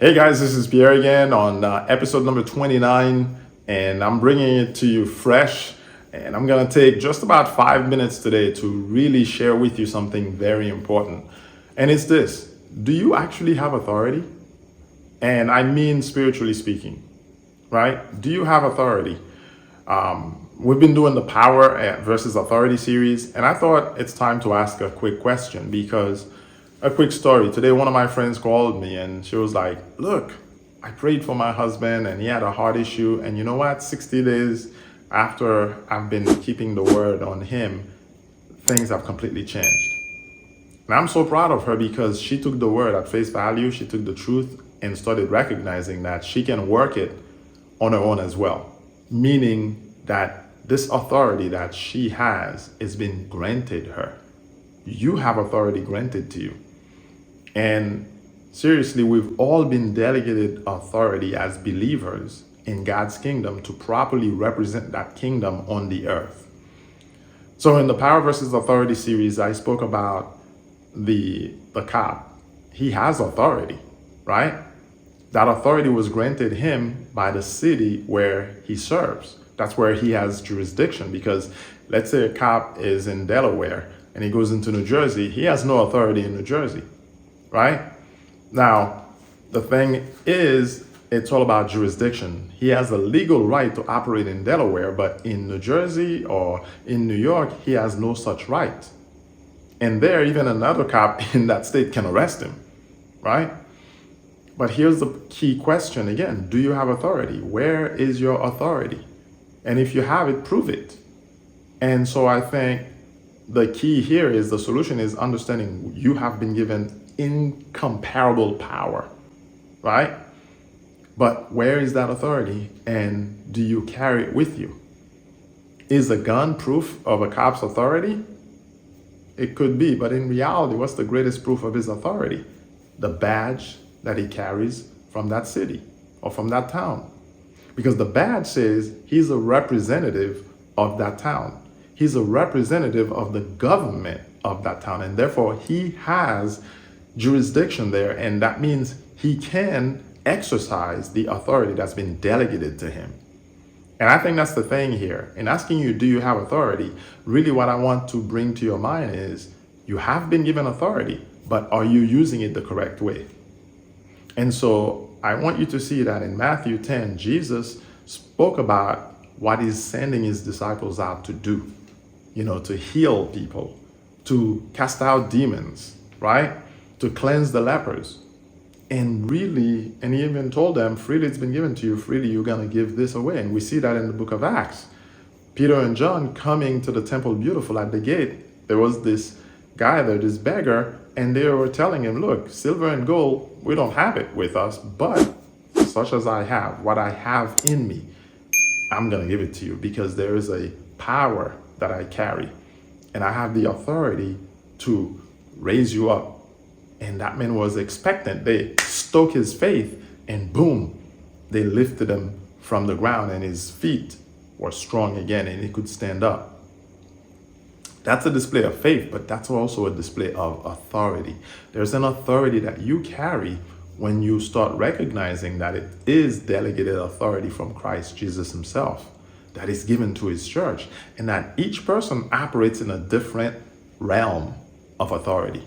Hey guys, this is Pierre again on episode number 29, and I'm bringing it to you fresh. And I'm going to take just about 5 minutes today to really share with you something very important. And it's this: do you actually have authority? And I mean, spiritually speaking, right? Do you have authority? We've been doing the power versus authority series, and I thought it's time to ask a quick question because a quick story. Today, one of my friends called me and she was like, "Look, I prayed for my husband and he had a heart issue. And you know what? 60 days after I've been keeping the word on him, things have completely changed." And I'm so proud of her because she took the word at face value, she took the truth and started recognizing that she can work it on her own as well. Meaning that this authority that she has is been granted her. You have authority granted to you. And seriously, we've all been delegated authority as believers in God's kingdom to properly represent that kingdom on the earth. So in the Power versus Authority series, I spoke about the cop. He has authority, right? That authority was granted him by the city where he serves. That's where he has jurisdiction, because let's say a cop is in Delaware and he goes into New Jersey, he has no authority in New Jersey, right? Now, the thing is, it's all about jurisdiction. He has a legal right to operate in Delaware, but in New Jersey or in New York, he has no such right. And there, even another cop in that state can arrest him, right? But here's the key question again: do you have authority? Where is your authority? And if you have it, prove it. And so I think the key here is, the solution is understanding you have been given incomparable power, right? But where is that authority, and do you carry it with you? Is a gun proof of a cop's authority? It could be, but in reality, what's the greatest proof of his authority? The badge that he carries from that city or from that town. Because the badge says he's a representative of that town. He's a representative of the government of that town, and therefore he has jurisdiction there, and that means he can exercise the authority that's been delegated to him. And I think that's the thing here. In asking you, do you have authority? Really what I want to bring to your mind is, you have been given authority, but are you using it the correct way? And so I want you to see that in Matthew 10, Jesus spoke about what he's sending his disciples out to do, to heal people, to cast out demons, right? To cleanse the lepers. And really, and he even told them, freely it's been given to you, freely you're going to give this away. And we see that in the book of Acts. Peter and John coming to the temple beautiful at the gate, there was this guy there, this beggar, and they were telling him, look, silver and gold, we don't have it with us, but such as I have, what I have in me, I'm going to give it to you, because there is a power that I carry, and I have the authority to raise you up. And that man was expectant. They stoked his faith, and boom, they lifted him from the ground, and his feet were strong again, and he could stand up. That's a display of faith, but that's also a display of authority. There's an authority that you carry when you start recognizing that it is delegated authority from Christ Jesus himself that is given to his church, and that each person operates in a different realm of authority,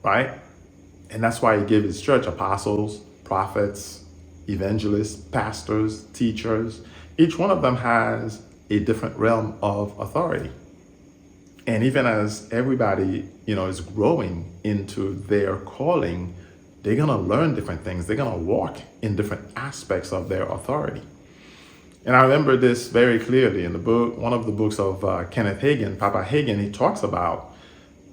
right? And that's why he gave his church apostles, prophets, evangelists, pastors, teachers. Each one of them has a different realm of authority. And even as everybody, is growing into their calling, they're going to learn different things. They're going to walk in different aspects of their authority. And I remember this very clearly in the book, one of the books of Kenneth Hagin, Papa Hagin. He talks about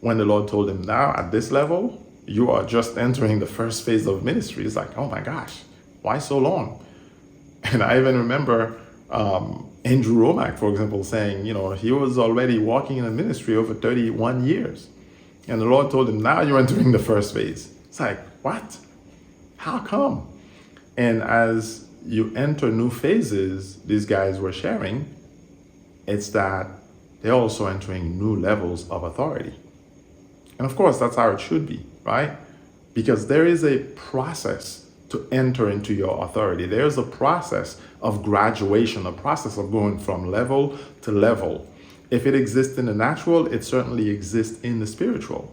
when the Lord told him, now at this level, you are just entering the first phase of ministry. It's like, oh my gosh, why so long? And I even remember Andrew Romack, for example, saying, he was already walking in a ministry over 31 years. And the Lord told him, now you're entering the first phase. It's like, what? How come? And as you enter new phases, these guys were sharing, it's that they're also entering new levels of authority. And of course, that's how it should be, right? Because there is a process to enter into your authority. There's a process of graduation, a process of going from level to level. If it exists in the natural, it certainly exists in the spiritual.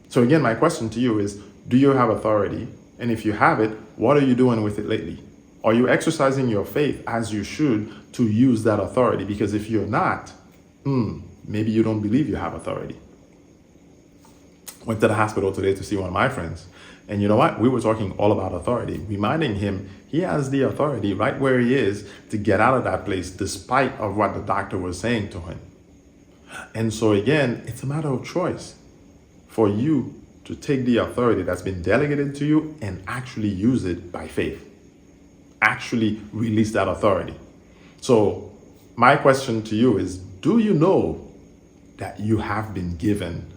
So again, my question to you is, do you have authority? And if you have it, what are you doing with it lately? Are you exercising your faith as you should to use that authority? Because if you're not, maybe you don't believe you have authority. Went to the hospital today to see one of my friends. And you know what? We were talking all about authority, reminding him he has the authority right where he is to get out of that place despite of what the doctor was saying to him. And so again, it's a matter of choice for you to take the authority that's been delegated to you and actually use it by faith. Actually release that authority. So my question to you is, do you know that you have been given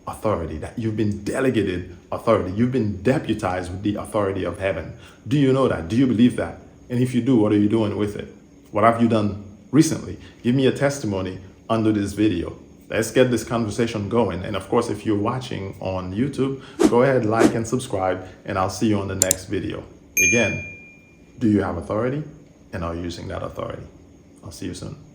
authority, that you've been delegated authority, you've been deputized with the authority of heaven? Do you know that? Do you believe that? And if you do, what are you doing with it? What have you done recently? Give me a testimony under this video. Let's get this conversation going. And of course, if you're watching on YouTube, go ahead, like and subscribe, and I'll see you on the next video. Again, do you have authority? And are you using that authority? I'll see you soon.